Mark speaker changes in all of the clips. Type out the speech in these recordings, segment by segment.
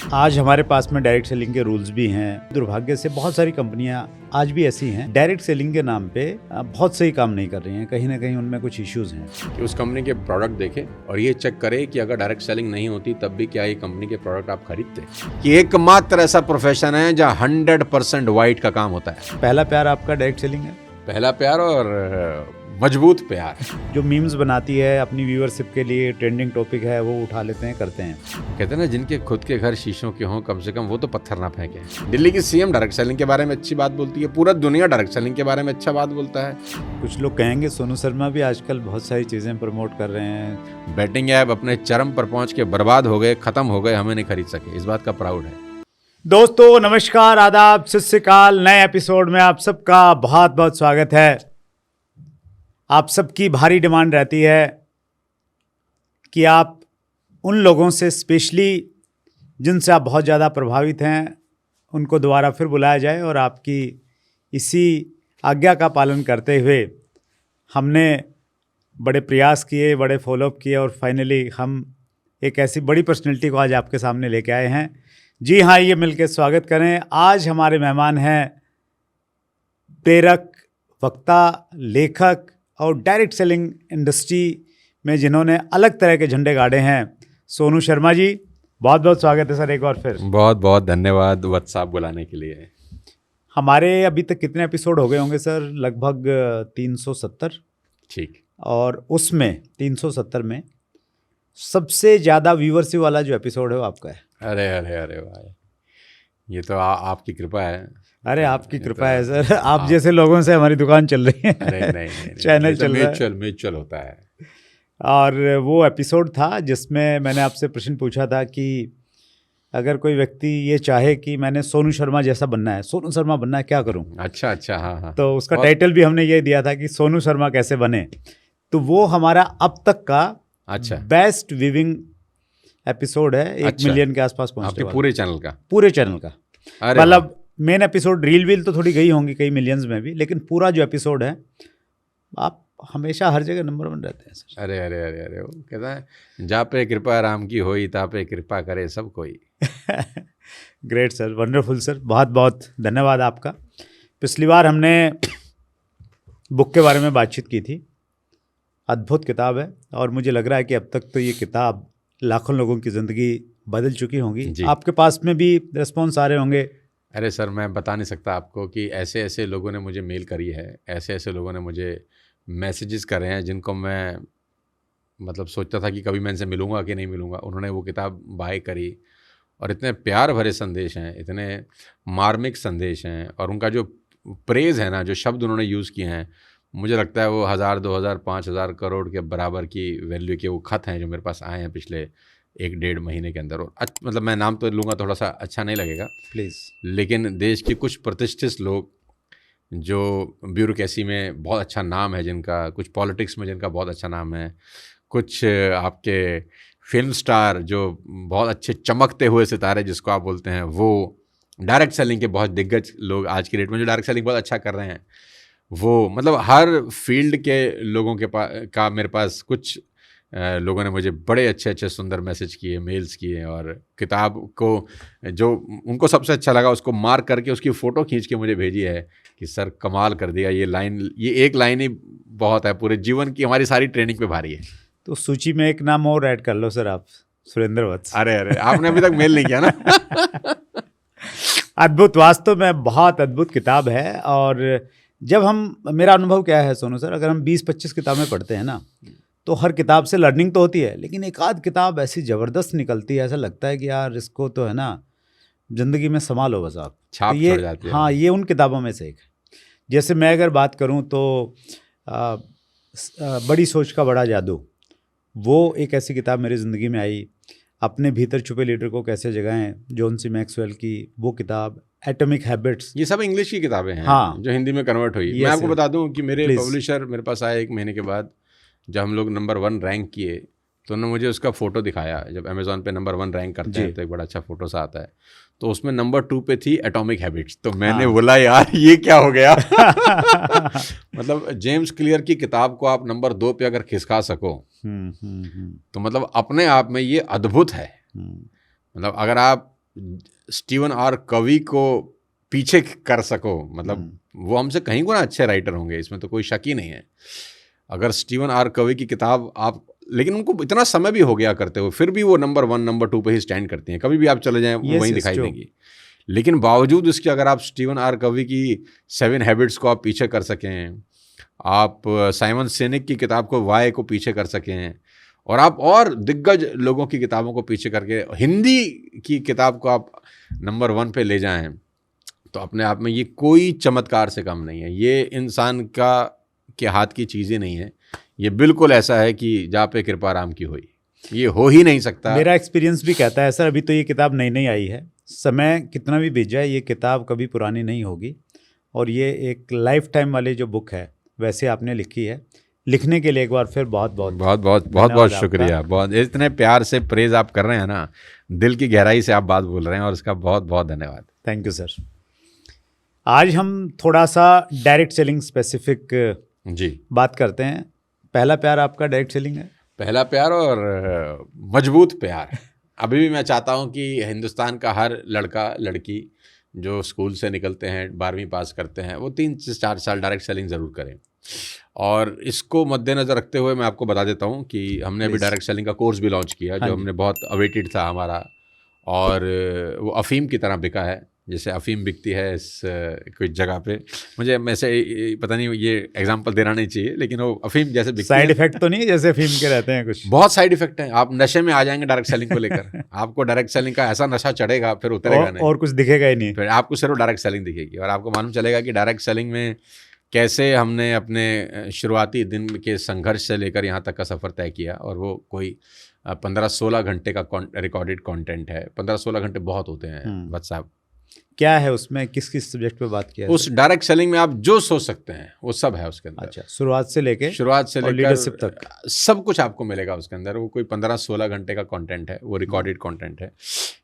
Speaker 1: आज हमारे पास में डायरेक्ट सेलिंग के रूल्स भी हैं। दुर्भाग्य से बहुत सारी कंपनियां आज भी ऐसी हैं, डायरेक्ट सेलिंग के नाम पे बहुत सही काम नहीं कर रही हैं। कहीं ना कहीं उनमें कुछ इश्यूज हैं।
Speaker 2: कि उस कंपनी के प्रोडक्ट देखें और ये चेक करें कि अगर डायरेक्ट सेलिंग नहीं होती तब भी क्या ये कंपनी के प्रोडक्ट आप खरीदते। कि एकमात्र ऐसा प्रोफेशन है जहाँ 100% वाइट का काम होता है।
Speaker 1: पहला प्यार आपका डायरेक्ट सेलिंग है?
Speaker 2: पहला प्यार और मजबूत प्यार।
Speaker 1: जो मीम्स बनाती है अपनी व्यूअरशिप के लिए, ट्रेंडिंग टॉपिक है वो उठा लेते हैं, करते हैं।
Speaker 2: कहते हैं ना, जिनके खुद के घर शीशों के हों कम से कम वो तो पत्थर ना फेंके। दिल्ली की सीएम डायरेक्ट सेलिंग के बारे में अच्छी बात बोलती है, पूरा दुनिया डायरेक्ट सेलिंग के बारे में अच्छा बात बोलता है।
Speaker 1: कुछ लोग कहेंगे सोनू शर्मा भी आजकल बहुत सारी चीजें प्रमोट कर रहे हैं।
Speaker 2: बैटिंग ऐप अपने चरम पर पहुंच के बर्बाद हो गए, खत्म हो गए, हमें नहीं खरीद सके। इस बात का प्राउड है।
Speaker 1: दोस्तों नमस्कार, आदाब, सत श्री अकाल। नए एपिसोड में आप सबका बहुत बहुत स्वागत है। आप सबकी भारी डिमांड रहती है कि आप उन लोगों से, स्पेशली जिनसे आप बहुत ज़्यादा प्रभावित हैं, उनको दोबारा फिर बुलाया जाए। और आपकी इसी आज्ञा का पालन करते हुए हमने बड़े प्रयास किए, बड़े फॉलोअप किए और फाइनली हम एक ऐसी बड़ी पर्सनैलिटी को आज आपके सामने लेके आए हैं। जी हाँ, ये मिलकर स्वागत करें। आज हमारे मेहमान हैं प्रेरक, वक्ता, लेखक और डायरेक्ट सेलिंग इंडस्ट्री में जिन्होंने अलग तरह के झंडे गाड़े हैं, सोनू शर्मा जी। बहुत बहुत स्वागत है सर एक बार फिर।
Speaker 2: बहुत बहुत धन्यवाद व्हाट्सएप बुलाने के लिए।
Speaker 1: हमारे अभी तक कितने एपिसोड हो गए होंगे सर? लगभग 370।
Speaker 2: ठीक।
Speaker 1: और उसमें 370 में सबसे ज़्यादा व्यूअरशिप वाला जो एपिसोड है वो आपका है।
Speaker 2: अरे अरे अरे भाई, ये तो आपकी कृपा है।
Speaker 1: अरे आपकी कृपा है सर, आप जैसे लोगों से हमारी दुकान चल रही है।
Speaker 2: नहीं,
Speaker 1: चैनल चल रहा है,
Speaker 2: म्यूचुअल होता है।
Speaker 1: और वो एपिसोड था जिसमें मैंने आपसे प्रश्न पूछा था कि अगर कोई व्यक्ति ये चाहे कि मैंने सोनू शर्मा जैसा बनना है, सोनू शर्मा बनना है, क्या करूं?
Speaker 2: अच्छा, हाँ।
Speaker 1: तो उसका टाइटल भी हमने ये दिया था कि सोनू शर्मा कैसे बने। तो वो हमारा अब तक का बेस्ट व्यूइंग एपिसोड है। 1 मिलियन के आसपास पहुंचने वाला। पूरे चैनल का मतलब मेन एपिसोड, रील तो थोड़ी गई होंगी कई मिलियंस में भी, लेकिन पूरा जो एपिसोड है, आप हमेशा हर जगह नंबर 1 रहते हैं सर।
Speaker 2: अरे वो कहता है, जा पे कृपा राम की होई ता पे कृपा करे सब कोई।
Speaker 1: ग्रेट सर, वंडरफुल सर, बहुत बहुत धन्यवाद आपका। पिछली बार हमने बुक के बारे में बातचीत की थी। अद्भुत किताब है और मुझे लग रहा है कि अब तक तो ये किताब लाखों लोगों की ज़िंदगी बदल चुकी होंगी। आपके पास में भी रिस्पॉन्स आ रहे होंगे।
Speaker 2: अरे सर, मैं बता नहीं सकता आपको कि ऐसे ऐसे लोगों ने मुझे मेल करी है, ऐसे ऐसे लोगों ने मुझे मैसेजेस करे हैं जिनको मैं मतलब सोचता था कि कभी मैं इनसे मिलूंगा कि नहीं मिलूंगा। उन्होंने वो किताब बाय करी और इतने प्यार भरे संदेश हैं, इतने मार्मिक संदेश हैं, और उनका जो प्रेज़ है ना, जो शब्द उन्होंने यूज़ किए हैं, मुझे लगता है वो 1000, 2000, 5000 करोड़ के बराबर की वैल्यू के वो खत हैं जो मेरे पास आए हैं पिछले 1-1.5 महीने के अंदर। और मतलब मैं नाम तो लूँगा, थोड़ा सा अच्छा नहीं लगेगा
Speaker 1: प्लीज़,
Speaker 2: लेकिन देश के कुछ प्रतिष्ठित लोग जो ब्यूरोक्रेसी में बहुत अच्छा नाम है जिनका, कुछ पॉलिटिक्स में जिनका बहुत अच्छा नाम है, कुछ आपके फिल्म स्टार जो बहुत अच्छे चमकते हुए सितारे जिसको आप बोलते हैं, वो डायरेक्ट सेलिंग के बहुत दिग्गज लोग आज की डेट में जो डायरेक्ट सेलिंग बहुत अच्छा कर रहे हैं, वो मतलब हर फील्ड के लोगों के पास मेरे पास कुछ लोगों ने मुझे बड़े अच्छे अच्छे सुंदर मैसेज किए, मेल्स किए, और किताब को जो उनको सबसे अच्छा लगा उसको मार्क करके उसकी फ़ोटो खींच के मुझे भेजी है कि सर कमाल कर दिया, ये एक लाइन ही बहुत है, पूरे जीवन की हमारी सारी ट्रेनिंग पे भारी है।
Speaker 1: तो सूची में एक नाम और ऐड कर लो सर आप, सुरेंद्र वत्स।
Speaker 2: अरे आपने अभी तक मेल नहीं किया ना।
Speaker 1: अद्भुत, वास्तव में बहुत अद्भुत किताब है। और जब मेरा अनुभव क्या है सोनू सर, अगर हम 20-25 किताबें पढ़ते हैं ना, तो हर किताब से लर्निंग तो होती है, लेकिन एक आध किताब ऐसी ज़बरदस्त निकलती है, ऐसा लगता है कि यार इसको तो है ना ज़िंदगी में संभालो बस आप,
Speaker 2: छाप
Speaker 1: तो ये
Speaker 2: छोड़ जाती है।
Speaker 1: हाँ, ये उन किताबों में से एक है। जैसे मैं अगर बात करूं तो बड़ी सोच का बड़ा जादू, वो एक ऐसी किताब मेरी ज़िंदगी में आई। अपने भीतर छुपे लीडर को कैसे जगाएं, जॉन सी मैक्सवेल की वो किताब। एटॉमिक हैबिट्स,
Speaker 2: ये सब इंग्लिश की किताबें हैं,
Speaker 1: हाँ,
Speaker 2: जो हिंदी में कन्वर्ट हुई। मैं आपको बता दूं कि मेरे पब्लिशर मेरे पास आए 1 महीने के बाद, जब हम लोग नंबर 1 रैंक किए, तो उन्होंने मुझे उसका फ़ोटो दिखाया। जब अमेज़ॉन पे नंबर 1 रैंक करते हैं तो एक बड़ा अच्छा फ़ोटो सा आता है, तो उसमें नंबर 2 पे थी एटॉमिक हैबिट्स। तो मैंने बोला यार ये क्या हो गया। मतलब जेम्स क्लियर की किताब को आप नंबर 2 पे अगर खिसका सको, तो मतलब अपने आप में ये अद्भुत है। मतलब अगर आप स्टीवन आर कवी को पीछे कर सको, मतलब वो हमसे कहीं गुना अच्छे राइटर होंगे, इसमें तो कोई शक ही नहीं है। अगर स्टीवन आर कवी की किताब आप, लेकिन उनको इतना समय भी हो गया करते हुए, फिर भी वो नंबर 1 नंबर 2 पे ही स्टैंड करती हैं, कभी भी आप चले जाएं वो वहीं दिखाई देंगी। लेकिन बावजूद इसके अगर आप स्टीवन आर कवी की 7 हैबिट्स को आप पीछे कर सकें, आप साइमन सिनेक की किताब को वाई को पीछे कर सकें, और आप और दिग्गज लोगों की किताबों को पीछे करके हिंदी की किताब को आप नंबर 1 पे ले जाएं, तो अपने आप में ये कोई चमत्कार से कम नहीं है। ये इंसान के हाथ की चीज़ें नहीं है, ये बिल्कुल ऐसा है कि जहाँ पे कृपा राम की हुई, ये हो ही नहीं सकता।
Speaker 1: मेरा एक्सपीरियंस भी कहता है सर, अभी तो ये किताब नई नई आई है, समय कितना भी बीत जाए ये किताब कभी पुरानी नहीं होगी, और ये एक लाइफ टाइम वाली जो बुक है वैसे आपने लिखी है। लिखने के लिए एक बार फिर बहुत बहुत
Speaker 2: शुक्रिया। बहुत इतने प्यार से प्रेज आप कर रहे हैं ना, दिल की गहराई से आप बात बोल रहे हैं, और उसका बहुत बहुत धन्यवाद।
Speaker 1: Thank you sir. आज हम थोड़ा सा डायरेक्ट सेलिंग स्पेसिफिक
Speaker 2: जी
Speaker 1: बात करते हैं। पहला प्यार आपका डायरेक्ट सेलिंग है?
Speaker 2: पहला प्यार और मजबूत प्यार। अभी भी मैं चाहता हूं कि हिंदुस्तान का हर लड़का लड़की जो स्कूल से निकलते हैं, 12वीं पास करते हैं, वो 3 से 4 साल डायरेक्ट सेलिंग ज़रूर करें। और इसको मद्देनज़र रखते हुए मैं आपको बता देता हूं कि हमने अभी डायरेक्ट सेलिंग का कोर्स भी लॉन्च किया, जो हमने बहुत अवेटेड था हमारा, और वो अफ़ीम की तरह बिका है, जैसे अफ़ीम बिकती है इस कुछ जगह पे। मुझे वैसे पता नहीं ये एग्जांपल देना नहीं चाहिए, लेकिन वो अफ़ीम जैसे बिकती
Speaker 1: साइड इफेक्ट तो नहीं जैसे अफ़ीम के रहते हैं? कुछ
Speaker 2: बहुत साइड इफेक्ट हैं, आप नशे में आ जाएंगे डायरेक्ट सेलिंग को लेकर। आपको डायरेक्ट सेलिंग का ऐसा नशा चढ़ेगा, फिर उतरेगा नहीं,
Speaker 1: और कुछ दिखेगा ही नहीं,
Speaker 2: फिर आपको सिर्फ डायरेक्ट सेलिंग दिखेगी। और आपको मालूम चलेगा कि डायरेक्ट सेलिंग में कैसे हमने अपने शुरुआती दिन के संघर्ष से लेकर यहाँ तक का सफ़र तय किया। और वो कोई 15-16 घंटे का रिकॉर्डेड कंटेंट है। 15-16 घंटे बहुत होते हैं बट साहब।
Speaker 1: क्या है उसमें, किस किस सब्जेक्ट पे बात किया है?
Speaker 2: उस डायरेक्ट सेलिंग में आप जो सोच सकते हैं वो सब है उसके अंदर।
Speaker 1: अच्छा, शुरुआत से लेकर लीडरशिप तक
Speaker 2: सब कुछ आपको मिलेगा उसके अंदर। वो कोई 15-16 घंटे का कंटेंट है, वो रिकॉर्डेड कंटेंट है,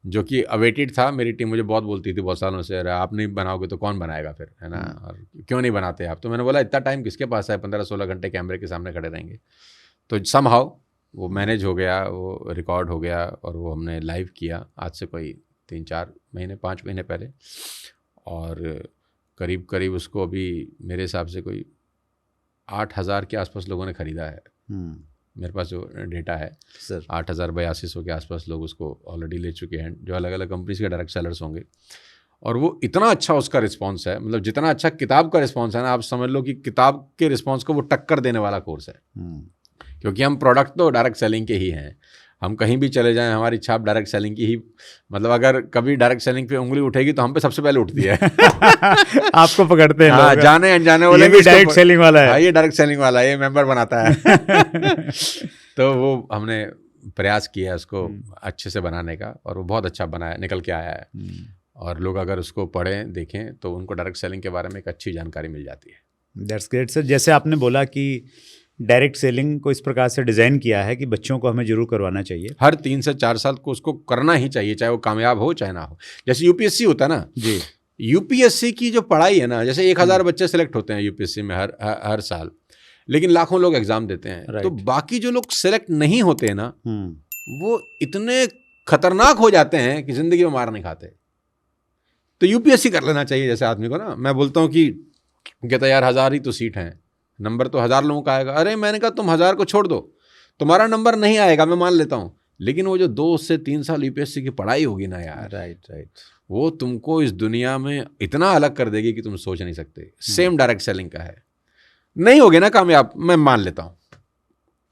Speaker 2: जो कि अवेटेड था। मेरी टीम मुझे बहुत बोलती थी बहुत सालों से, अरे आप नहीं बनाओगे तो कौन बनाएगा फिर, है ना, और क्यों नहीं बनाते आप? तो मैंने बोला इतना टाइम किसके पास है, 15-16 घंटे कैमरे के सामने खड़े रहेंगे। तो समहाउ वो मैनेज हो गया, वो रिकॉर्ड हो गया, और वो हमने लाइव किया आज से कोई 3-4 महीने 5 महीने पहले। और करीब करीब उसको अभी मेरे हिसाब से कोई 8,000 के आसपास लोगों ने ख़रीदा है। मेरे पास जो डेटा है सर, 8,000-8,200 के आसपास लोग उसको ऑलरेडी ले चुके हैं, जो अलग अलग कंपनीज के डायरेक्ट सेलर्स होंगे। और वो इतना अच्छा उसका रिस्पांस है, मतलब जितना अच्छा किताब का रिस्पांस है ना, आप समझ लो कि किताब के रिस्पांस को वो टक्कर देने वाला कोर्स है। क्योंकि हम प्रोडक्ट तो डायरेक्ट सेलिंग के ही हैं, हम कहीं भी चले जाएं हमारी छाप डायरेक्ट सेलिंग की ही, मतलब अगर कभी डायरेक्ट सेलिंग पे उंगली उठेगी तो हम पे सबसे पहले उठती है।
Speaker 1: आपको पकड़ते हैं
Speaker 2: हाँ, जाने अनजाने वाले
Speaker 1: भी डायरेक्ट सेलिंग वाला है।
Speaker 2: हाँ, ये डायरेक्ट सेलिंग वाला है, ये मेंबर बनाता है। तो वो हमने प्रयास किया उसको अच्छे से बनाने का, और वो बहुत अच्छा बनाया, निकल के आया है। और लोग अगर उसको पढ़ें देखें तो उनको डायरेक्ट सेलिंग के बारे में एक अच्छी जानकारी मिल जाती है।
Speaker 1: That's great sir. जैसे आपने बोला कि डायरेक्ट सेलिंग को इस प्रकार से डिज़ाइन किया है कि बच्चों को हमें जरूर करवाना चाहिए,
Speaker 2: हर 3 से 4 साल को उसको करना ही चाहिए, चाहे वो कामयाब हो चाहे ना हो। जैसे यूपीएससी होता है ना
Speaker 1: जी,
Speaker 2: यूपीएससी की जो पढ़ाई है ना, जैसे 1,000 बच्चे सेलेक्ट होते हैं यूपीएससी में हर साल, लेकिन लाखों लोग एग्जाम देते हैं। तो बाकी जो लोग सेलेक्ट नहीं होते हैं ना, वो इतने खतरनाक हो जाते हैं कि जिंदगी में मार नहीं खाते। तो यूपीएससी कर लेना चाहिए जैसे आदमी को ना। मैं बोलता हूँ कि कहता यार 1,000 ही तो सीट हैं, नंबर तो 1,000 लोगों का आएगा। अरे मैंने कहा तुम 1,000 को छोड़ दो, तुम्हारा नंबर नहीं आएगा, मैं मान लेता हूँ, लेकिन वो जो 2 से 3 साल यूपीएससी की पढ़ाई होगी ना यार,
Speaker 1: राइट, वो
Speaker 2: तुमको इस दुनिया में इतना अलग कर देगी कि तुम सोच नहीं सकते। सेम डायरेक्ट सेलिंग का है। नहीं होगे ना कामयाब, मैं मान लेता हूँ,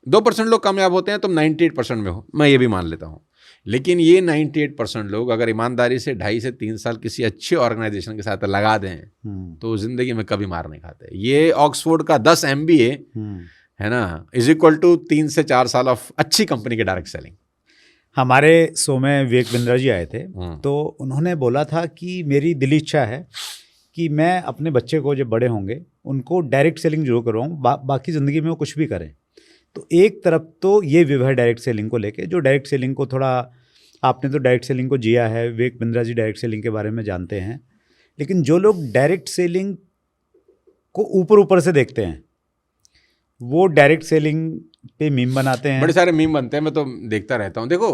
Speaker 2: 2% लोग कामयाब होते हैं, तुम 98% में हो, मैं ये भी मान लेता हूँ। लेकिन ये 98% लोग अगर ईमानदारी से 2.5 से 3 साल किसी अच्छे ऑर्गेनाइजेशन के साथ लगा दें तो ज़िंदगी में कभी मार नहीं खाते। ये ऑक्सफोर्ड का 10 MBA है ना, इज इक्वल टू 3 से 4 साल ऑफ अच्छी कंपनी के डायरेक्ट सेलिंग।
Speaker 1: हमारे शो में विवेक बिंद्रा जी आए थे, तो उन्होंने बोला था कि मेरी दिली इच्छा है कि मैं अपने बच्चे को जब बड़े होंगे उनको डायरेक्ट सेलिंग जरूर करवाऊँ, बाकी ज़िंदगी में वो कुछ भी करें। तो एक तरफ तो ये व्यू है डायरेक्ट सेलिंग को लेके, जो डायरेक्ट सेलिंग को थोड़ा, आपने तो डायरेक्ट सेलिंग को जिया है, विवेक बिंद्रा जी डायरेक्ट सेलिंग के बारे में जानते हैं, लेकिन जो लोग डायरेक्ट सेलिंग को ऊपर से देखते हैं वो डायरेक्ट सेलिंग पे मीम बनाते हैं।
Speaker 2: बड़े सारे मीम बनते हैं, मैं तो देखता रहता हूँ। देखो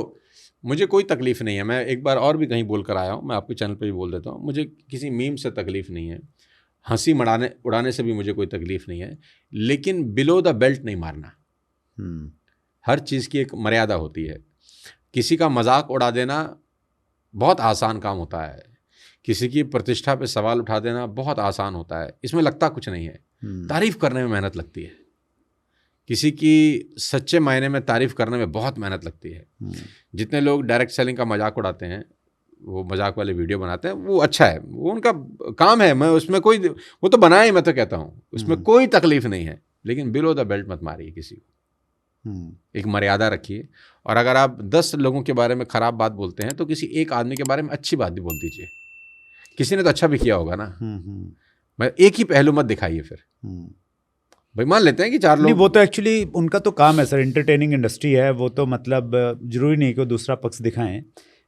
Speaker 2: मुझे कोई तकलीफ़ नहीं है, मैं एक बार और भी कहीं बोल कर आया हूँ, मैं आपके चैनल पे भी बोल देता हूँ, मुझे किसी मीम से तकलीफ़ नहीं है, हंसी उड़ाने से भी मुझे कोई तकलीफ़ नहीं है, लेकिन बिलो द बेल्ट नहीं मारना। हर चीज़ की एक मर्यादा होती है। किसी का मजाक उड़ा देना बहुत आसान काम होता है, किसी की प्रतिष्ठा पे सवाल उठा देना बहुत आसान होता है, इसमें लगता कुछ नहीं है। तारीफ़ करने में मेहनत लगती है, किसी की सच्चे मायने में तारीफ़ करने में बहुत मेहनत लगती है। जितने लोग डायरेक्ट सेलिंग का मजाक उड़ाते हैं, वो मजाक वाले वीडियो बनाते हैं, वो अच्छा है, वो उनका काम है, मैं उसमें कोई, वो तो बनाए, मैं तो कहता हूँ उसमें कोई तकलीफ़ नहीं है, लेकिन बिलो द बेल्ट मत मारिए किसी को, एक मर्यादा रखिए। और अगर आप 10 लोगों के बारे में ख़राब बात बोलते हैं तो किसी एक आदमी के बारे में अच्छी बात भी बोल दीजिए, किसी ने तो अच्छा भी किया होगा ना। मैं एक ही पहलू मत दिखाइए फिर। भाई मान लेते हैं कि 4 लोग,
Speaker 1: वो तो एक्चुअली उनका तो काम है सर, एंटरटेनिंग इंडस्ट्री है वो, तो मतलब जरूरी नहीं कि वो दूसरा पक्ष दिखाएं।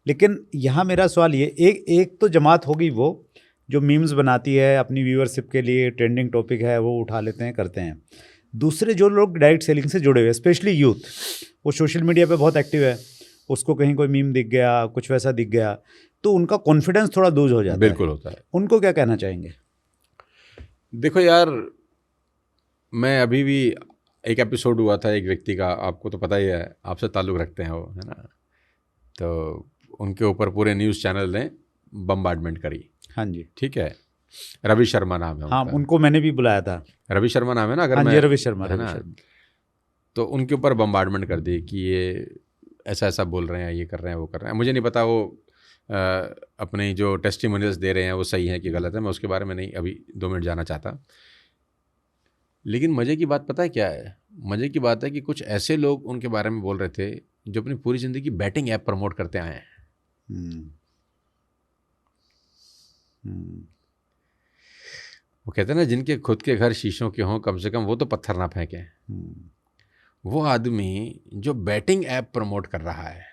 Speaker 1: लेकिन यहाँ मेरा सवाल ये, एक तो जमात होगी वो जो मीम्स बनाती है अपनी व्यूअरशिप के लिए, ट्रेंडिंग टॉपिक है वो उठा लेते हैं, करते हैं। दूसरे जो लोग डायरेक्ट सेलिंग से जुड़े हुए, स्पेशली यूथ, वो सोशल मीडिया पे बहुत एक्टिव है, उसको कहीं कोई मीम दिख गया, कुछ वैसा दिख गया, तो उनका कॉन्फिडेंस थोड़ा लूज हो जाता है।
Speaker 2: बिल्कुल होता है।
Speaker 1: उनको क्या कहना चाहेंगे?
Speaker 2: देखो यार, मैं अभी भी, एक एपिसोड हुआ था एक व्यक्ति का, आपको तो पता ही है, आपसे ताल्लुक़ रखते हैं वो, है ना, तो उनके ऊपर पूरे न्यूज़ चैनल ने बम्बार्डमेंट करी।
Speaker 1: हाँ जी,
Speaker 2: ठीक है, रवि शर्मा नाम है
Speaker 1: हाँ,
Speaker 2: उनका।
Speaker 1: उनको मैंने भी बुलाया था।
Speaker 2: रवि शर्मा नाम है ना, अगर
Speaker 1: हाँ
Speaker 2: मैं,
Speaker 1: जी, रवि शर्मा,
Speaker 2: है ना, तो उनके ऊपर बम्बार्डमेंट कर दी कि ये ऐसा ऐसा बोल रहे हैं, ये कर रहे हैं, वो कर रहे हैं। मुझे नहीं पता वो अपनी जो टेस्टिमोनियल्स दे रहे हैं वो सही है कि गलत है, मैं उसके बारे में नहीं अभी 2 मिनट जाना चाहता। लेकिन मज़े की बात पता है क्या है? मज़े की बात है कि कुछ ऐसे लोग उनके बारे में बोल रहे थे जो अपनी पूरी ज़िंदगी बैटिंग ऐप प्रमोट करते आए हैं। वो कहते हैं ना, जिनके खुद के घर शीशों के हों, कम से कम वो तो पत्थर ना फेंकें। वो आदमी जो बैटिंग ऐप प्रमोट कर रहा है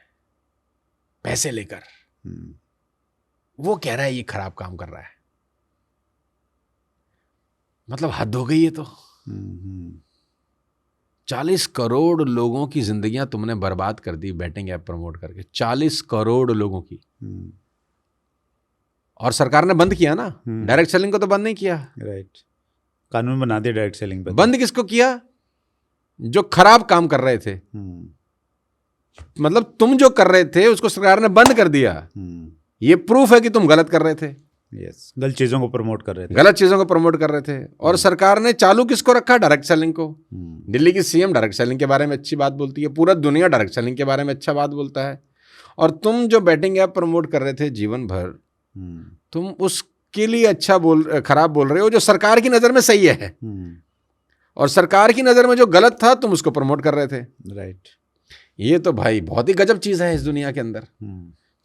Speaker 2: पैसे लेकर, वो कह रहा है ये खराब काम कर रहा है, मतलब हद हो गई है। तो 40 करोड़ लोगों की जिंदगियां तुमने बर्बाद कर दी बैटिंग ऐप प्रमोट करके, 40 करोड़ लोगों की। और सरकार ने बंद किया ना, डायरेक्ट सेलिंग को तो बंद नहीं किया।
Speaker 1: राइट, कानून बना दिया डायरेक्ट सेलिंग पे।
Speaker 2: बंद किसको किया? जो खराब काम कर रहे थे। मतलब तुम जो कर रहे थे उसको सरकार ने बंद कर दिया। ये प्रूफ है कि तुम गलत कर रहे थे।
Speaker 1: यस, गलत चीज़ों को प्रमोट कर रहे थे,
Speaker 2: गलत चीज़ों को प्रमोट कर रहे थे। और सरकार ने चालू किसको रखा? डायरेक्ट सेलिंग को। दिल्ली की सीएम डायरेक्ट सेलिंग के बारे में अच्छी बात बोलती है, पूरा दुनिया डायरेक्ट सेलिंग के बारे में अच्छा बात बोलता है। और तुम जो बैटिंग ऐप प्रमोट कर रहे थे जीवन भर, तुम उसके लिए खराब बोल रहे हो जो सरकार की नज़र में सही है। और सरकार की नज़र में जो गलत था तुम उसको प्रमोट कर रहे थे।
Speaker 1: राइट।
Speaker 2: ये तो भाई बहुत ही गजब चीज़ है इस दुनिया के अंदर।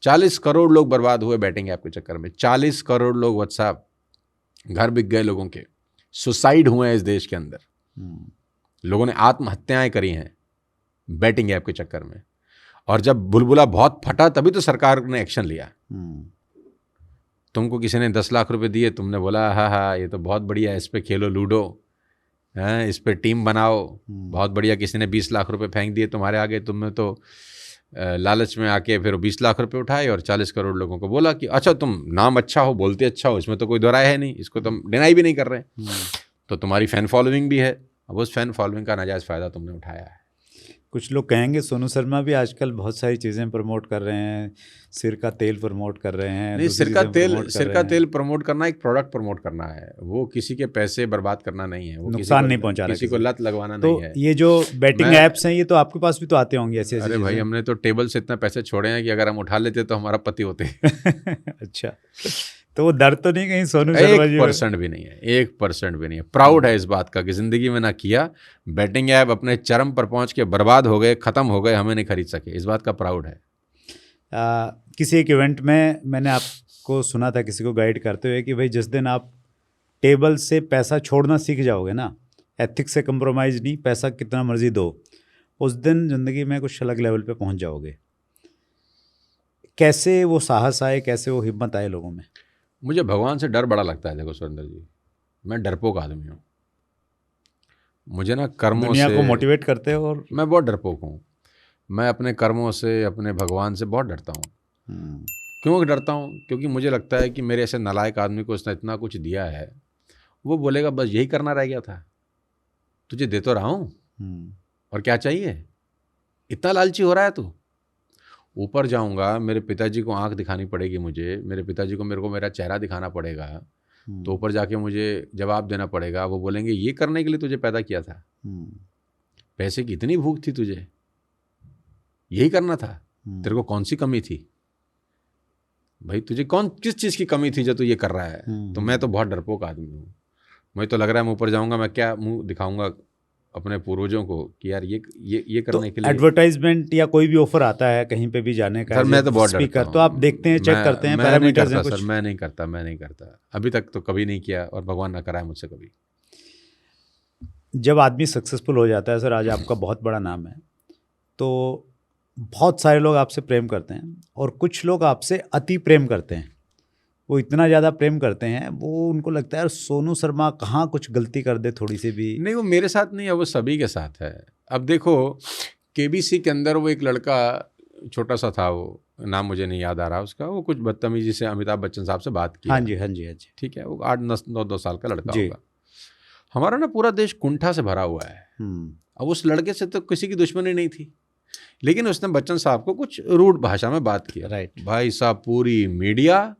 Speaker 2: 40 करोड़ लोग बर्बाद हुए बैटिंग ऐप के चक्कर में। 40 करोड़ लोग, व्हाट्सएप, घर बिक गए लोगों के, सुसाइड हुए हैं इस देश के अंदर, लोगों ने आत्महत्याएं करी हैं बैटिंग ऐप के चक्कर में। और जब बुलबुला बहुत फटा तभी तो सरकार ने एक्शन लिया। तुमको किसी ने 10 लाख रुपए दिए, तुमने बोला हाँ ये तो बहुत बढ़िया है, इस पे खेलो लूडो, हैं, इस पे टीम बनाओ, बहुत बढ़िया। किसी ने 20 लाख रुपए फेंक दिए तुम्हारे आगे, तुमने तो लालच में आके फिर 20 लाख रुपए उठाए और 40 करोड़ लोगों को बोला कि अच्छा तुम नाम अच्छा हो, बोलते अच्छा हो, इसमें तो कोई दोराय है नहीं, इसको तुम डिनाई भी नहीं कर रहे, तो तुम्हारी फैन फॉलोइंग भी है। अब उस फैन फॉलोइंग का नाजायज़ फ़ायदा तुमने उठाया है।
Speaker 1: कुछ लोग कहेंगे सोनू शर्मा भी आजकल बहुत सारी चीज़ें प्रमोट कर रहे हैं, सिर का तेल प्रमोट कर रहे हैं।
Speaker 2: नहीं, सिर का तेल प्रमोट करना एक प्रोडक्ट प्रमोट करना है, वो किसी के पैसे बर्बाद करना नहीं है, वो
Speaker 1: नुकसान नहीं पहुंचा रहा,
Speaker 2: किसी को लत लगवाना
Speaker 1: तो
Speaker 2: नहीं है।
Speaker 1: ये जो बैटिंग ऐप्स हैं ये तो आपके पास भी तो आते होंगे ऐसे।
Speaker 2: अरे भाई, हमने तो टेबल से इतना पैसे छोड़े हैं कि अगर हम उठा लेते तो हमारा पति होते।
Speaker 1: अच्छा, तो वो डर तो नहीं कहीं सोनू शर्मा जी?
Speaker 2: 1% भी नहीं है, 1% भी नहीं है। प्राउड है इस बात का कि जिंदगी में ना किया, बैटिंग ऐप अपने चरम पर पहुंच के बर्बाद हो गए, ख़त्म हो गए, हमें नहीं खरीद सके, इस बात का प्राउड है।
Speaker 1: किसी एक इवेंट में मैंने आपको सुना था किसी को गाइड करते हुए कि भाई जिस दिन आप टेबल से पैसा छोड़ना सीख जाओगे ना, एथिक्स से कंप्रोमाइज़ नहीं, पैसा कितना मर्जी दो, उस दिन ज़िंदगी में कुछ अलग लेवल पे पहुंच जाओगे। कैसे वो साहस आए, कैसे वो हिम्मत आए लोगों में?
Speaker 2: मुझे भगवान से डर बड़ा लगता है। देखो सुरेंद्र जी, मैं डरपोक आदमी हूँ। मुझे ना कर्मों
Speaker 1: दुनिया
Speaker 2: से
Speaker 1: को मोटिवेट करते हो और
Speaker 2: मैं बहुत डरपोक हूँ। मैं अपने कर्मों से, अपने भगवान से बहुत डरता हूँ।
Speaker 1: हम्म,
Speaker 2: क्यों डरता हूँ? क्योंकि मुझे लगता है कि मेरे ऐसे नालायक आदमी को उसने इतना कुछ दिया है, वो बोलेगा बस यही करना रह गया था, तुझे दे तो रहा हूँ, और क्या चाहिए, इतना लालची हो रहा है तू। ऊपर जाऊंगा, मेरे पिताजी को आंख दिखानी पड़ेगी मुझे, मेरे पिताजी को मेरे को मेरा चेहरा दिखाना पड़ेगा, तो ऊपर जाके मुझे जवाब देना पड़ेगा। वो बोलेंगे ये करने के लिए तुझे पैदा किया था, पैसे की इतनी भूख थी तुझे, यही करना था, तेरे को कौन सी कमी थी भाई, तुझे किस चीज़ की कमी थी जो तू ये कर रहा है। तो मैं तो बहुत डरपोक आदमी हूँ। मुझे तो लग रहा है मैं ऊपर जाऊंगा, मैं क्या मुंह दिखाऊंगा अपने पूर्वजों को कि यार ये करने के लिए।
Speaker 1: एडवर्टाइजमेंट या कोई भी ऑफर आता है कहीं पे भी जाने का,
Speaker 2: सर मैं तो बहुत डरता
Speaker 1: स्पीकर,
Speaker 2: हूँ।
Speaker 1: तो आप देखते हैं, चेक करते हैं,
Speaker 2: मैं नहीं
Speaker 1: पैरामीटर्स
Speaker 2: करता
Speaker 1: हैं
Speaker 2: सर,
Speaker 1: कुछ?
Speaker 2: मैं नहीं करता, अभी तक तो कभी नहीं किया, और भगवान ना कराए मुझसे कभी।
Speaker 1: जब आदमी सक्सेसफुल हो जाता है सर, आज आपका बहुत बड़ा नाम है, तो बहुत सारे लोग आपसे प्रेम करते हैं, और कुछ लोग आपसे अति प्रेम करते हैं। वो इतना ज़्यादा प्रेम करते हैं, वो उनको लगता है यार सोनू शर्मा कहाँ कुछ गलती कर दे थोड़ी सी भी।
Speaker 2: नहीं, वो मेरे साथ नहीं है, वो सभी के साथ है। अब देखो, केबीसी के अंदर वो एक लड़का छोटा सा था, वो नाम मुझे नहीं याद आ रहा उसका, वो कुछ बदतमीजी से अमिताभ बच्चन साहब से बात की।
Speaker 1: हाँ जी, हाँ जी, हाँ जी।
Speaker 2: ठीक है, वो 8-9 साल का लड़का
Speaker 1: जी।
Speaker 2: होगा। हमारा ना पूरा देश कुंठा से भरा हुआ है। अब उस लड़के से तो किसी की दुश्मनी नहीं थी, लेकिन उसने बच्चन साहब को कुछ रूड भाषा में बात किया।
Speaker 1: राइट।
Speaker 2: भाई साहब, पूरी मीडिया,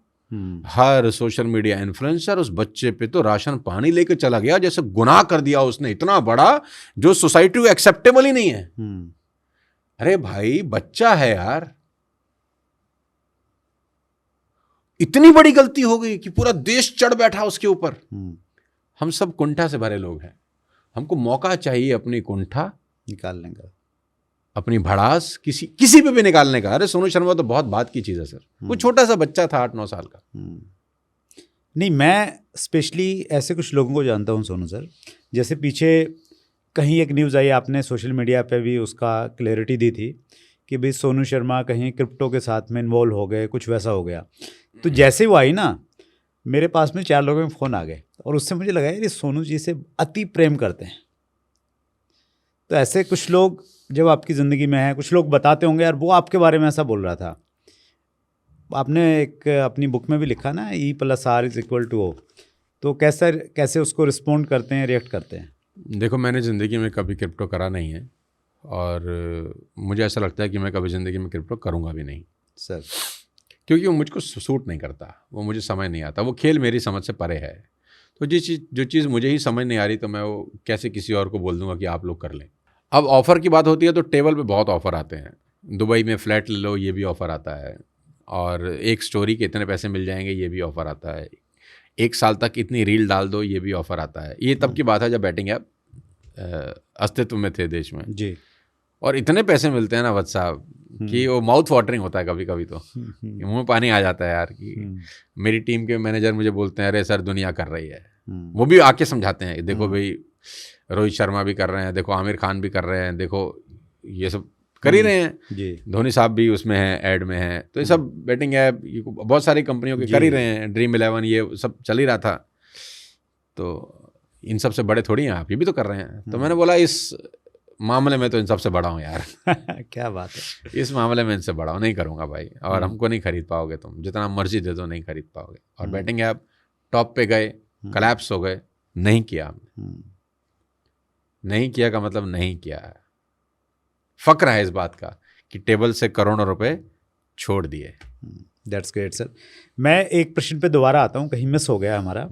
Speaker 2: हर सोशल मीडिया इन्फ्लुएंसर उस बच्चे पे तो राशन पानी लेके चला गया, जैसे गुनाह कर दिया उसने इतना बड़ा जो सोसाइटी को एक्सेप्टेबल ही नहीं है। अरे भाई, बच्चा है यार, इतनी बड़ी गलती हो गई कि पूरा देश चढ़ बैठा उसके ऊपर। हम सब कुंठा से भरे लोग हैं, हमको मौका चाहिए अपनी कुंठा
Speaker 1: निकालने का,
Speaker 2: अपनी भड़ास किसी पे भी निकालने का। अरे सोनू शर्मा तो बहुत बात की चीज़ है सर, वो छोटा सा बच्चा था 8-9 साल का।
Speaker 1: नहीं, मैं स्पेशली ऐसे कुछ लोगों को जानता हूँ सोनू सर, जैसे पीछे कहीं एक न्यूज़ आई, आपने सोशल मीडिया पे भी उसका क्लैरिटी दी थी कि भाई सोनू शर्मा कहीं क्रिप्टो के साथ में इन्वॉल्व हो गए, कुछ वैसा हो गया। तो जैसे वो आई ना, मेरे पास में 4 लोगों में फ़ोन आ गए, और उससे मुझे लगा यार ये सोनू जी से अति प्रेम करते हैं। तो ऐसे कुछ लोग जब आपकी ज़िंदगी में हैं, कुछ लोग बताते होंगे यार वो आपके बारे में ऐसा बोल रहा था। आपने एक अपनी बुक में भी लिखा ना, E+R=O। तो कैसे उसको रिस्पॉन्ड करते हैं, रिएक्ट करते हैं?
Speaker 2: देखो, मैंने ज़िंदगी में कभी क्रिप्टो करा नहीं है, और मुझे ऐसा लगता है कि मैं कभी ज़िंदगी में क्रिप्टो करूँगा भी नहीं
Speaker 1: सर,
Speaker 2: क्योंकि वो मुझको सूट नहीं करता, वो मुझे समझ नहीं आता, वो खेल मेरी समझ से परे है। तो जो चीज़ मुझे ही समझ नहीं आ रही, तो मैं वो कैसे किसी और को बोल दूंगा कि आप लोग कर लें। अब ऑफ़र की बात होती है तो टेबल पे बहुत ऑफ़र आते हैं। दुबई में फ्लैट ले लो, ये भी ऑफ़र आता है, और एक स्टोरी के इतने पैसे मिल जाएंगे, ये भी ऑफ़र आता है। 1 साल तक इतनी रील डाल दो, ये भी ऑफ़र आता है। ये तब की बात है जब बैटिंग ऐप अस्तित्व में थे देश में
Speaker 1: जी।
Speaker 2: और इतने पैसे मिलते हैं ना वत्स साहब कि वो माउथ वाटरिंग होता है कभी कभी, तो मुंह में पानी आ जाता है यार। कि मेरी टीम के मैनेजर मुझे बोलते हैं, अरे सर दुनिया कर रही है। वो भी आके समझाते हैं, देखो भाई रोहित शर्मा भी कर रहे हैं, देखो आमिर खान भी कर रहे हैं, देखो ये सब कर ही रहे हैं जी। धोनी साहब भी उसमें हैं, ऐड में हैं। तो ये सब बैटिंग ऐप बहुत सारी कंपनियों के कर ही रहे हैं, ड्रीम 11 ये सब चल ही रहा था। तो इन सबसे बड़े थोड़ी हैं आप, ये भी तो कर रहे हैं। तो मैंने बोला इस मामले में तो इन सबसे बड़ा हूँ यार।
Speaker 1: क्या बात है,
Speaker 2: इस मामले में इनसे बड़ा हूँ, नहीं करूँगा भाई। और हमको नहीं खरीद पाओगे तुम, जितना मर्जी दे दो नहीं खरीद पाओगे। और बैटिंग ऐप टॉप पे गए, कलैप्स हो गए, नहीं किया हमने। नहीं किया का मतलब नहीं किया है। फक्र है इस बात का कि टेबल से करोड़ों रुपए छोड़ दिए।
Speaker 1: That's great sir. मैं एक प्रश्न पे दोबारा आता हूँ, कहीं मिस हो गया हमारा।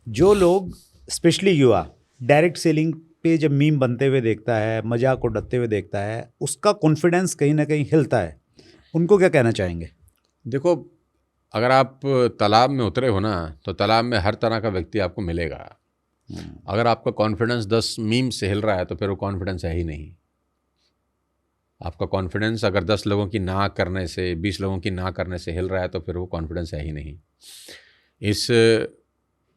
Speaker 1: जो लोग स्पेशली युवा डायरेक्ट सेलिंग पे जब मीम बनते हुए देखता है, मजाक उड़ाते हुए देखता है, उसका कॉन्फिडेंस कहीं ना कहीं हिलता है, उनको क्या कहना चाहेंगे?
Speaker 2: देखो, अगर आप तालाब में उतरे हो ना, तो तालाब में हर तरह का व्यक्ति आपको मिलेगा। अगर आपका कॉन्फिडेंस 10 मीम से हिल रहा है तो फिर वो कॉन्फिडेंस है ही नहीं। आपका कॉन्फिडेंस अगर 10 लोगों की ना करने से, 20 लोगों की ना करने से हिल रहा है तो फिर वो कॉन्फिडेंस है ही नहीं। इस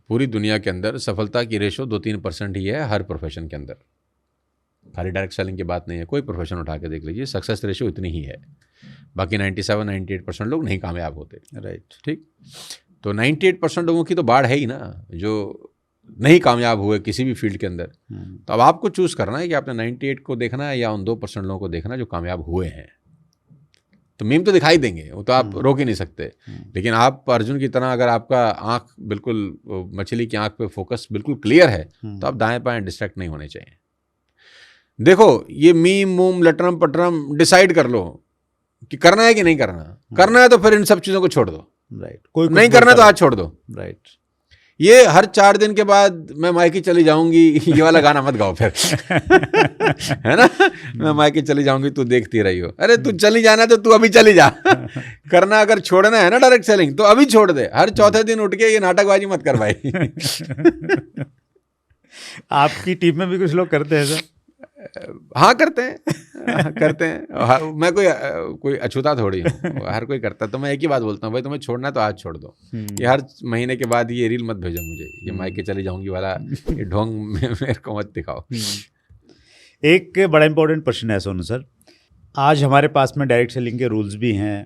Speaker 2: पूरी दुनिया के अंदर सफलता की रेशो 2-3% ही है हर प्रोफेशन के अंदर। खाली डायरेक्ट सेलिंग की बात नहीं है, कोई प्रोफेशन उठा के देख लीजिए, सक्सेस रेशो इतनी ही है। बाकी 97-98% लोग नहीं कामयाब होते।
Speaker 1: राइट,
Speaker 2: ठीक। तो 98% लोगों की तो बाढ़ है ही ना, जो नहीं कामयाब हुए किसी भी फील्ड के अंदर, तो अब आपको चूज़ करना है कि आपने 98 को देखना है या उन 2% लोगों को देखना है जो कामयाब हुए हैं। तो मीम तो दिखाई देंगे, वो तो आप रोक ही नहीं सकते, लेकिन आप अर्जुन की तरह अगर आपका आंख बिल्कुल मछली की आंख पे फोकस बिल्कुल क्लियर है तो आप दाएं बाएं डिस्ट्रैक्ट नहीं होने चाहिए। देखो ये मीम मूम लटरम पटरम डिसाइड कर लो कि करना है कि नहीं करना। करना है तो फिर इन सब चीज़ों को छोड़ दो,
Speaker 1: राइट। कोई
Speaker 2: नहीं करना तो आज छोड़ दो,
Speaker 1: राइट।
Speaker 2: ये हर 4 दिन के बाद मैं मायके चली जाऊंगी ये वाला गाना मत गाओ फिर है ना, मैं मायके चली जाऊंगी तू देखती रही हो। अरे तू चली जाना तो तू अभी चली जा करना अगर छोड़ना है ना डायरेक्ट सेलिंग तो अभी छोड़ दे। हर चौथे दिन उठ के ये नाटकबाजी मत कर भाई
Speaker 1: आपकी टीम में भी कुछ लोग करते हैं सर?
Speaker 2: हाँ करते हैं, करते हैं। मैं कोई अछूता थोड़ी हूँ, हर कोई करता है। तो मैं एक ही बात बोलता हूँ, भाई तुम्हें छोड़ना है तो आज छोड़ दो। ये हर महीने के बाद ये रील मत भेजो मुझे, ये मायके चली जाऊंगी वाला ये ढोंग मेरे को मत दिखाओ।
Speaker 1: एक बड़ा इंपॉर्टेंट प्रश्न है सोनू सर, आज हमारे पास में डायरेक्ट सेलिंग के रूल्स भी हैं,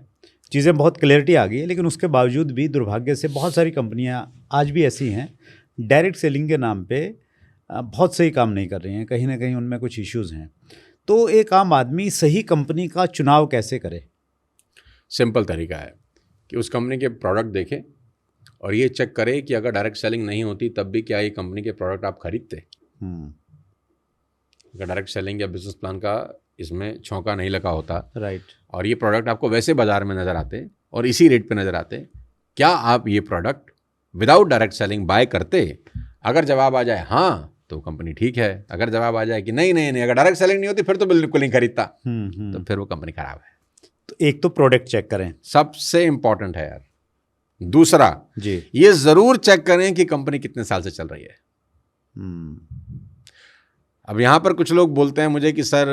Speaker 1: चीज़ें बहुत क्लैरिटी आ गई है, लेकिन उसके बावजूद भी दुर्भाग्य से बहुत सारी कंपनियां आज भी ऐसी हैं डायरेक्ट सेलिंग के नाम पे बहुत सही काम नहीं कर रही हैं, कहीं ना कहीं उनमें कुछ इश्यूज़ हैं। तो एक आम आदमी सही कंपनी का चुनाव कैसे करे?
Speaker 2: सिंपल तरीका है कि उस कंपनी के प्रोडक्ट देखे और ये चेक करे कि अगर डायरेक्ट सेलिंग नहीं होती तब भी क्या ये कंपनी के प्रोडक्ट आप खरीदते। अगर डायरेक्ट सेलिंग या बिजनेस प्लान का इसमें छौंका नहीं लगा होता,
Speaker 1: राइट,
Speaker 2: और ये प्रोडक्ट आपको वैसे बाजार में नज़र आते और इसी रेट पे नज़र आते, क्या आप ये product without direct selling buy करते? अगर जवाब आ जाए हाँ तो कंपनी ठीक है, अगर जवाब आ जाए कि नहीं नहीं नहीं अगर डायरेक्ट सेलिंग नहीं होती फिर तो बिल्कुल नहीं खरीदता, तो फिर वो कंपनी खराब है।
Speaker 1: तो एक तो प्रोडक्ट चेक करें,
Speaker 2: सबसे इंपॉर्टेंट है यार। दूसरा
Speaker 1: जी,
Speaker 2: ये जरूर चेक करें कि कंपनी कितने साल से चल रही है। अब यहाँ पर कुछ लोग बोलते हैं मुझे कि सर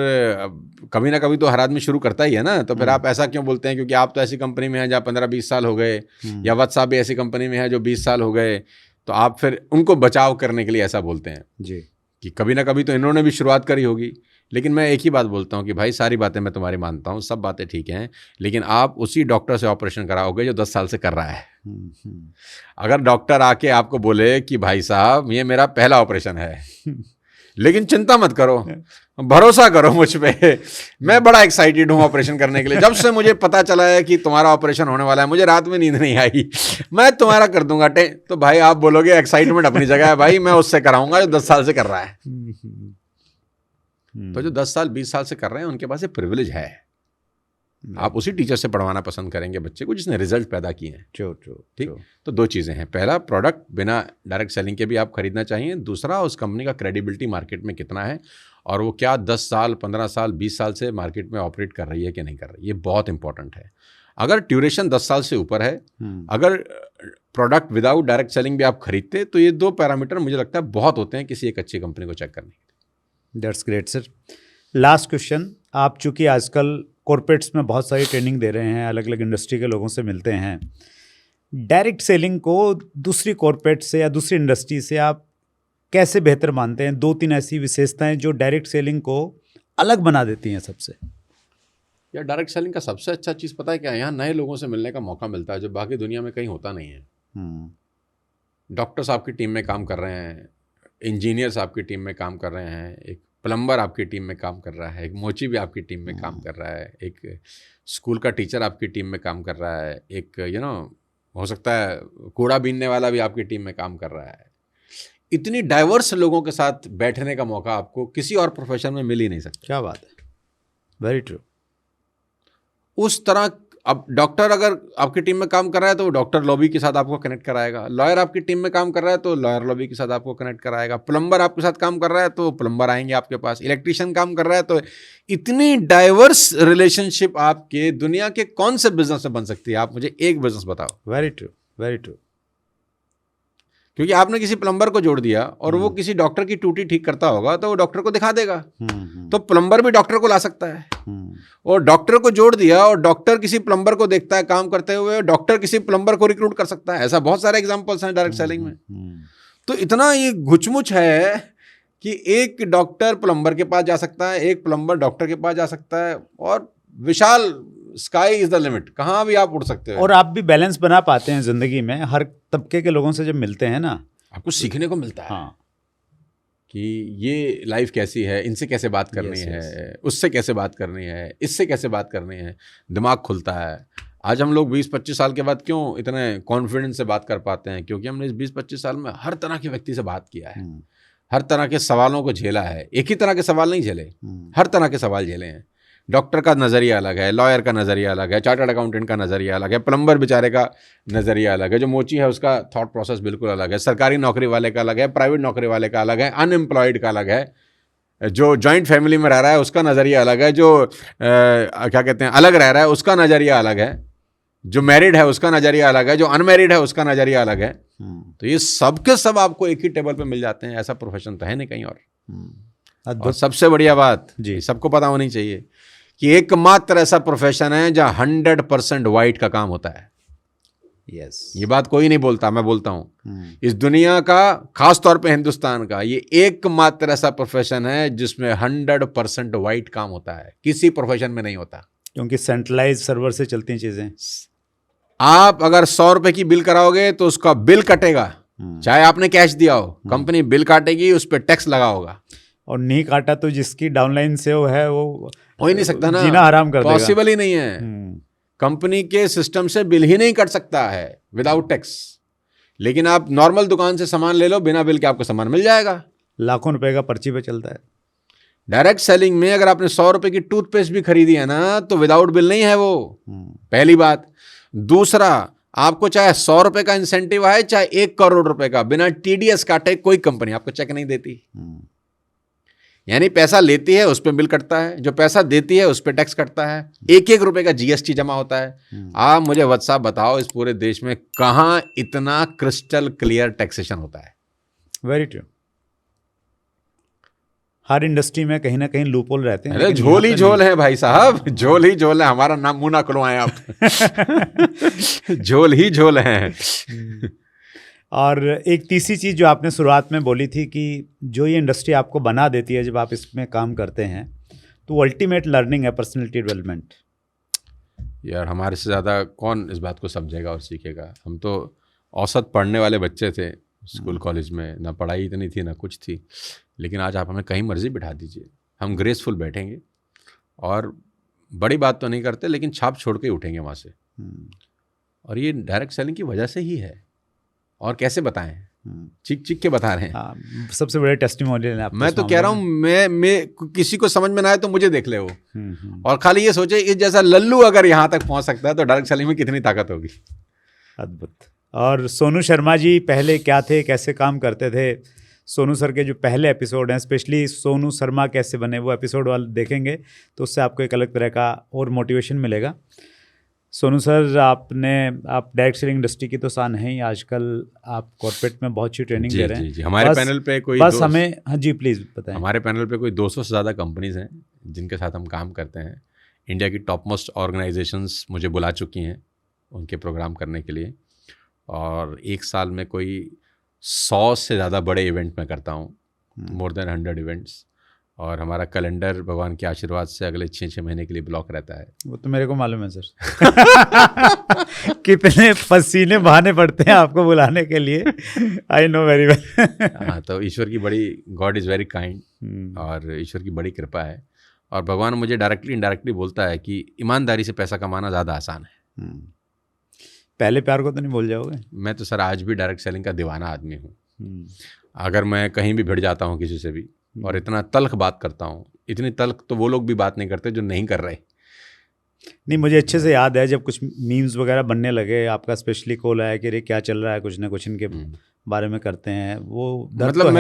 Speaker 2: कभी ना कभी तो हर आदमी शुरू करता ही है ना, तो फिर आप ऐसा क्यों बोलते हैं? क्योंकि आप तो ऐसी कंपनी में हैं जहाँ 15-20 साल हो गए, या वत्स साहब भी ऐसी कंपनी में है जो 20 साल हो गए, तो आप फिर उनको बचाव करने के लिए ऐसा बोलते हैं
Speaker 1: जी
Speaker 2: कि कभी ना कभी तो इन्होंने भी शुरुआत करी होगी। लेकिन मैं एक ही बात बोलता हूँ कि भाई सारी बातें मैं तुम्हारी मानता हूँ, सब बातें ठीक हैं, लेकिन आप उसी डॉक्टर से ऑपरेशन कराओगे जो 10 साल से कर रहा है। अगर डॉक्टर आके आपको बोले कि भाई साहब ये मेरा पहला ऑपरेशन है लेकिन चिंता मत करो, भरोसा करो मुझ पे, मैं बड़ा एक्साइटेड हूँ ऑपरेशन करने के लिए, जब से मुझे पता चला है कि तुम्हारा ऑपरेशन होने वाला है मुझे रात में नींद नहीं आई, मैं तुम्हारा कर दूंगा तो भाई आप बोलोगे एक्साइटमेंट अपनी जगह है भाई, मैं उससे कराऊंगा जो 10 साल से कर रहा है। तो जो 10 साल 20 साल से कर रहे हैं उनके पास ये प्रिविलेज है। आप उसी टीचर से पढ़वाना पसंद करेंगे बच्चे को जिसने रिजल्ट पैदा किए हैं। ठीक, तो 2 चीज़ें हैं, पहला प्रोडक्ट बिना डायरेक्ट सेलिंग के भी आप खरीदना चाहिए, दूसरा उस कंपनी का क्रेडिबिलिटी मार्केट में कितना है और वो क्या 10 साल 15 साल 20 साल से मार्केट में ऑपरेट कर रही है कि नहीं कर रही है, ये बहुत इंपॉर्टेंट है। अगर ड्यूरेशन 10 साल से ऊपर है, अगर प्रोडक्ट विदाउट डायरेक्ट सेलिंग भी आप खरीदते, तो ये 2 पैरामीटर मुझे लगता है बहुत होते हैं किसी एक अच्छी कंपनी को चेक करने के।
Speaker 1: That's great sir. Last question, आप चूँकि आजकल कॉर्पोरेट्स में बहुत सारी ट्रेनिंग दे रहे हैं, अलग अलग इंडस्ट्री के लोगों से मिलते हैं, डायरेक्ट सेलिंग को दूसरी कॉर्पोरेट से या दूसरी इंडस्ट्री से आप कैसे बेहतर मानते हैं? 2-3 ऐसी विशेषताएं जो डायरेक्ट सेलिंग को अलग बना देती हैं सबसे।
Speaker 2: यार डायरेक्ट सेलिंग का सबसे अच्छा चीज़ पता है क्या है? यहाँ नए लोगों से मिलने का मौका मिलता है जो बाकी दुनिया में कहीं होता नहीं है। डॉक्टर्स आपकी टीम में काम कर रहे हैं, इंजीनियर्स आपकी टीम में काम कर रहे हैं, एक प्लम्बर आपकी टीम में काम कर रहा है, एक मोची भी आपकी टीम में काम कर रहा है, एक स्कूल का टीचर आपकी टीम में काम कर रहा है, एक हो सकता है कूड़ा बीनने वाला भी आपकी टीम में काम कर रहा है। इतनी डाइवर्स लोगों के साथ बैठने का मौका आपको किसी और प्रोफेशन में मिल ही नहीं सकता।
Speaker 1: क्या बात है, वेरी ट्रू।
Speaker 2: उस तरह अब डॉक्टर अगर आपकी टीम में काम कर रहा है तो वो डॉक्टर लॉबी के साथ आपको कनेक्ट कराएगा, लॉयर आपकी टीम में काम कर रहा है तो लॉयर लॉबी के साथ आपको कनेक्ट कराएगा, प्लम्बर आपके साथ काम कर रहा है तो प्लम्बर आएंगे आपके पास, इलेक्ट्रिशियन काम कर रहा है तो इतनी डाइवर्स रिलेशनशिप आपके दुनिया के कौन से बिजनेस में बन सकती है? आप मुझे एक बिजनेस बताओ।
Speaker 1: Very true, very true.
Speaker 2: क्योंकि आपने किसी प्लम्बर को जोड़ दिया और वो किसी डॉक्टर की टूटी ठीक करता होगा तो वो डॉक्टर को दिखा देगा, तो प्लम्बर भी डॉक्टर को ला सकता है। और डॉक्टर को जोड़ दिया और डॉक्टर किसी प्लम्बर को देखता है काम करते हुए, डॉक्टर किसी प्लम्बर को रिक्रूट कर सकता है। ऐसा बहुत सारे एग्जांपल्स हैं डायरेक्ट सेलिंग में। तो इतना ये घुचमुच है कि एक डॉक्टर प्लम्बर के पास जा सकता है, एक प्लम्बर डॉक्टर के पास जा सकता है, और विशाल स्काई इज द लिमिट, कहाँ भी आप उड़ सकते हो।
Speaker 1: और आप भी बैलेंस बना पाते हैं ज़िंदगी में, हर तबके के लोगों से जब मिलते हैं ना,
Speaker 2: आपको सीखने को मिलता है।
Speaker 1: हाँ,
Speaker 2: कि ये लाइफ कैसी है, इनसे कैसे बात करनी
Speaker 1: Yes,
Speaker 2: है, उससे कैसे बात करनी है, इससे कैसे बात करनी है, दिमाग खुलता है। आज हम लोग 20-25 साल के बाद क्यों इतने कॉन्फिडेंस से बात कर पाते हैं? क्योंकि हमने इस 20-25 साल में हर तरह के व्यक्ति से बात किया है, हर तरह के सवालों को झेला है। एक ही तरह के सवाल नहीं झेले, हर तरह के सवाल झेले हैं। डॉक्टर का नज़रिया अलग है, लॉयर का नज़रिया अलग है, चार्टर्ड अकाउंटेंट का नज़रिया अलग है, प्लम्बर बेचारे का नज़रिया अलग है, जो मोची है उसका थॉट प्रोसेस बिल्कुल अलग है, सरकारी नौकरी वाले का अलग है, प्राइवेट नौकरी वाले का अलग है, अनएम्प्लॉयड का अलग है, जो जॉइंट फैमिली में रह रहा है उसका नज़रिया अलग है, जो क्या कहते हैं अलग रह रहा है उसका नज़रिया अलग है, जो मैरिड है उसका नज़रिया अलग है, जो अनमैरिड है उसका नज़रिया अलग है। तो ये सब के सब आपको एक ही टेबल पे मिल जाते हैं। ऐसा प्रोफेशन तो है नहीं कहीं और सबसे बढ़िया बात
Speaker 1: जी,
Speaker 2: सबको पता होनी चाहिए कि एकमात्र ऐसा प्रोफेशन है जहां 100% वाइट का काम होता है।
Speaker 1: यस,
Speaker 2: ये बात कोई नहीं बोलता, मैं बोलता हूं। इस दुनिया का, खास तौर पे हिंदुस्तान का, ये एकमात्र ऐसा प्रोफेशन है जिसमें 100% वाइट काम होता है। किसी प्रोफेशन में नहीं होता,
Speaker 1: क्योंकि सेंट्रलाइज सर्वर से चलती हैं चीज़ें।
Speaker 2: आप अगर 100 रुपए की बिल कराओगे तो उसका बिल कटेगा, चाहे आपने कैश दिया हो, कंपनी बिल काटेगी, उस पर टैक्स लगा होगा।
Speaker 1: और नहीं काटा तो जिसकी डाउनलाइन से वो है वो
Speaker 2: हो ही नहीं सकता ना,
Speaker 1: जीना हराम कर देगा।
Speaker 2: पॉसिबल ही नहीं है। कंपनी के सिस्टम से बिल ही नहीं कट सकता है विदाउट टैक्स। लेकिन आप नॉर्मल दुकान से सामान ले लो, बिना बिल के आपको सामान मिल जाएगा।
Speaker 1: लाखों रुपए का पर्ची पे चलता है।
Speaker 2: डायरेक्ट सेलिंग में अगर आपने 100 रुपए की टूथपेस्ट भी खरीदी है ना, तो विदाउट बिल नहीं है वो, पहली बात। दूसरा, आपको चाहे 100 रुपए का इंसेंटिव आए, चाहे 1 करोड़ रुपए का, बिना टीडीएस काटे कोई कंपनी आपको चेक नहीं देती। यानी पैसा लेती है उस पर बिल कटता है, जो पैसा देती है उस पर टैक्स कटता है, 1-1 रुपए का जीएसटी जमा होता है। आप मुझे व्हाट्सएप बताओ, इस पूरे देश में कहां इतना क्रिस्टल क्लियर टैक्सेशन होता है?
Speaker 1: Very true. हर इंडस्ट्री में कहीं ना कहीं लूपहोल रहते हैं।
Speaker 2: अरे झोल ही झोल है भाई साहब, झोल ही झोल है। हमारा नाम मुंह ना खुलवाएं आप। झोल ही झोल है।
Speaker 1: और एक तीसरी चीज़ जो आपने शुरुआत में बोली थी कि जो ये इंडस्ट्री आपको बना देती है जब आप इसमें काम करते हैं, तो अल्टीमेट लर्निंग है पर्सनैलिटी डेवलपमेंट।
Speaker 2: यार हमारे से ज़्यादा कौन इस बात को समझेगा और सीखेगा? हम तो औसत पढ़ने वाले बच्चे थे स्कूल कॉलेज में, ना पढ़ाई इतनी थी ना कुछ थी। लेकिन आज आप हमें कहीं मर्जी बिठा दीजिए, हम ग्रेसफुल बैठेंगे और बड़ी बात तो नहीं करते, लेकिन छाप छोड़ के ही उठेंगे वहाँ से। और ये डायरेक्ट सेलिंग की वजह से ही है। और कैसे बताएं? चिक चिक के बता रहे हैं।
Speaker 1: सबसे बड़े टेस्टिमोनियल है।
Speaker 2: मैं तो कह रहा हूँ, मैं किसी को समझ में ना आए तो मुझे देख ले वो, और खाली ये सोचे इस जैसा लल्लू अगर यहाँ तक पहुँच सकता है तो डायरेक्ट सेलिंग में कितनी ताकत होगी।
Speaker 1: अद्भुत। और सोनू शर्मा जी पहले क्या थे, कैसे काम करते थे? सोनू सर के जो पहले एपिसोड हैं, स्पेशली सोनू शर्मा कैसे बने, वो एपिसोड वाले देखेंगे तो उससे आपको एक अलग तरह का और मोटिवेशन मिलेगा। सोनू सर, आप डायरेक्ट सेलिंग इंडस्ट्री की तो शान है ही, आजकल आप कॉर्पोरेट में बहुत सी ट्रेनिंग दे रहे हैं।
Speaker 2: जी, हमारे पैनल पे कोई
Speaker 1: हमें, हाँ जी प्लीज़ बताएं।
Speaker 2: हमारे पैनल पे कोई 200 से ज़्यादा कंपनीज हैं जिनके साथ हम काम करते हैं। इंडिया की टॉप मोस्ट ऑर्गेनाइजेशंस मुझे बुला चुकी हैं उनके प्रोग्राम करने के लिए, और एक साल में कोई 100 से ज़्यादा बड़े इवेंट मैं करता हूँ, मोर देन 100 इवेंट्स। और हमारा कैलेंडर भगवान के आशीर्वाद से अगले 6-6 महीने के लिए ब्लॉक रहता है।
Speaker 1: वो तो मेरे को मालूम है सर। कितने पसीने बहाने पड़ते हैं आपको बुलाने के लिए, आई नो वेरी वेल।
Speaker 2: हाँ, तो ईश्वर की बड़ी, गॉड इज़ वेरी काइंड, और ईश्वर की बड़ी कृपा है। और भगवान मुझे डायरेक्टली इनडायरेक्टली बोलता है कि ईमानदारी से पैसा कमाना ज़्यादा आसान है।
Speaker 1: पहले प्यार को तो नहीं भूल जाओगे?
Speaker 2: मैं तो सर आज भी डायरेक्ट सेलिंग का दीवाना आदमी हूँ। अगर मैं कहीं भी भिड़ जाता हूँ किसी से भी, और इतना तल्ख बात करता हूँ, इतनी तल्ख तो वो लोग भी बात नहीं करते जो नहीं कर रहे।
Speaker 1: नहीं, मुझे अच्छे से याद है जब कुछ मीम्स वगैरह बनने लगे, आपका स्पेशली कॉल आया कि अरे क्या चल रहा है, कुछ ना कुछ इनके बारे में करते हैं। वो
Speaker 2: मतलब तो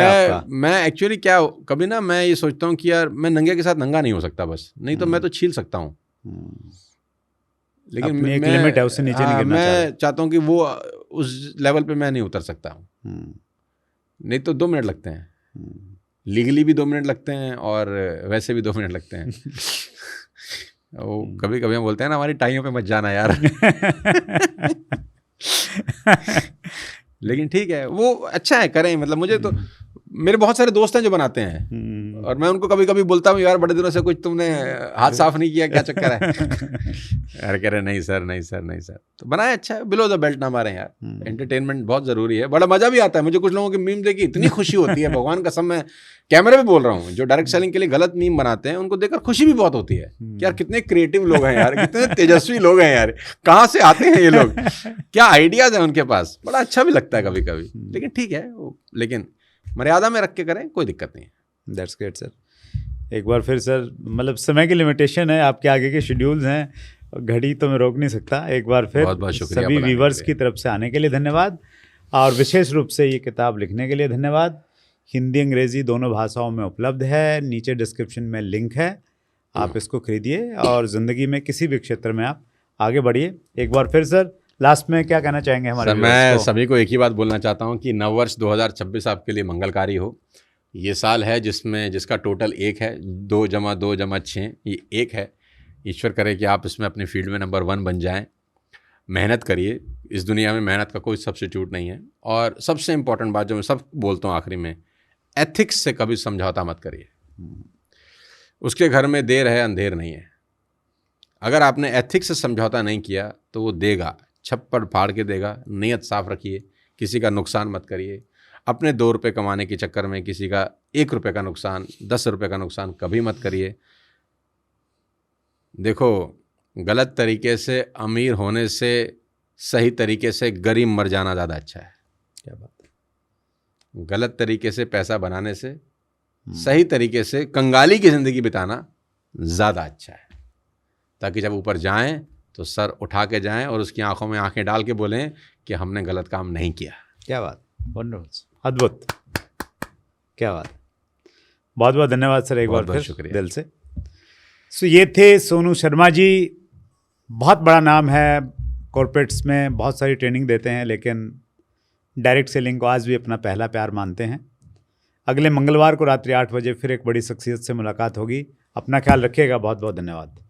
Speaker 2: मैं एक्चुअली क्या, कभी ना मैं ये सोचता हूँ कि यार मैं नंगे के साथ नंगा नहीं हो सकता बस, नहीं तो मैं तो छील सकता हूँ। लेकिन
Speaker 1: एक लिमिट है, उससे नीचे नहीं गिरना
Speaker 2: मैं चाहता हूँ कि वो उस लेवल पे मैं नहीं उतर सकता हूँ। नहीं तो 2 मिनट लगते हैं, लीगली भी 2 मिनट लगते हैं और वैसे भी 2 मिनट लगते हैं। वो कभी कभी हम बोलते हैं ना, हमारी टाइयों पे मत जाना यार। लेकिन ठीक है, वो अच्छा है, करें। मतलब मुझे तो मेरे बहुत सारे दोस्त हैं जो बनाते हैं और मैं उनको कभी कभी बोलता हूँ यार बड़े दिनों से कुछ तुमने हाथ साफ नहीं किया, क्या चक्कर है? यार कह रहे नहीं सर नहीं सर नहीं सर। तो बनाए अच्छा है, बिलो द बेल्ट ना मारे यार, एंटरटेनमेंट बहुत जरूरी है। बड़ा मजा भी आता है मुझे कुछ लोगों की मीम देखी, इतनी खुशी होती है, भगवान कसम मैं कैमरे पे बोल रहा हूँ, जो डायरेक्ट सेलिंग के लिए गलत मीम बनाते हैं उनको देखकर खुशी भी बहुत होती है कि यार कितने क्रिएटिव लोग हैं यार, कितने तेजस्वी लोग हैं यार, कहाँ से आते हैं ये लोग, क्या आइडियाज हैं उनके पास। बड़ा अच्छा भी लगता है कभी कभी, लेकिन ठीक है, लेकिन मर्यादा में रख के करें, कोई दिक्कत नहीं है।
Speaker 1: That's great sir. एक बार फिर सर, मतलब समय की लिमिटेशन है, आपके आगे के शेड्यूल्स हैं, घड़ी तो मैं रोक नहीं सकता। एक बार फिर
Speaker 2: बहुत बहुत शुक्रिया
Speaker 1: सभी व्यूवर्स की तरफ से आने के लिए धन्यवाद, और विशेष रूप से ये किताब लिखने के लिए धन्यवाद। हिंदी अंग्रेज़ी दोनों भाषाओं में उपलब्ध है, नीचे डिस्क्रिप्शन में लिंक है, आप इसको खरीदिए और ज़िंदगी में किसी भी क्षेत्र में आप आगे बढ़िए। एक बार फिर सर लास्ट में क्या कहना चाहेंगे हमारे
Speaker 2: सर? मैं सभी को एक ही बात बोलना चाहता हूँ कि नववर्ष 2026 आपके लिए मंगलकारी हो। ये साल है जिसका टोटल 1 है, 2 + 2 = 6, ये 1 है। ईश्वर करे कि आप इसमें अपनी फील्ड में नंबर 1 बन जाएं। मेहनत करिए, इस दुनिया में मेहनत का कोई सब्स्टिट्यूट नहीं है। और सबसे इम्पॉर्टेंट बात जो मैं सब बोलता हूँ आखिरी में, एथिक्स से कभी समझौता मत करिए। उसके घर में देर है अंधेर नहीं है। अगर आपने एथिक्स से समझौता नहीं किया तो वो देगा, छप्पड़ फाड़ के देगा। नीयत साफ रखिए, किसी का नुकसान मत करिए। अपने 2 रुपये कमाने के चक्कर में किसी का 1 रुपये का नुकसान, 10 रुपये का नुकसान कभी मत करिए। देखो, गलत तरीके से अमीर होने से सही तरीके से गरीब मर जाना ज़्यादा अच्छा है।
Speaker 1: क्या बात है।
Speaker 2: गलत तरीके से पैसा बनाने से सही तरीके से कंगाली की ज़िंदगी बिताना ज़्यादा अच्छा है, ताकि जब ऊपर जाएं तो सर उठा के जाएं और उसकी आंखों में आंखें डाल के बोलें कि हमने गलत काम नहीं किया।
Speaker 1: क्या बात, वंडरफुल, अद्भुत, क्या बात। बहुत बहुत धन्यवाद सर, एक बार फिर शुक्रिया दिल से। सो ये थे सोनू शर्मा जी। बहुत बड़ा नाम है, कॉर्पोरेट्स में बहुत सारी ट्रेनिंग देते हैं, लेकिन डायरेक्ट सेलिंग को आज भी अपना पहला प्यार मानते हैं। अगले मंगलवार को रात्रि 8 बजे फिर एक बड़ी शख्सियत से मुलाकात होगी। अपना ख्याल रखिएगा। बहुत बहुत धन्यवाद।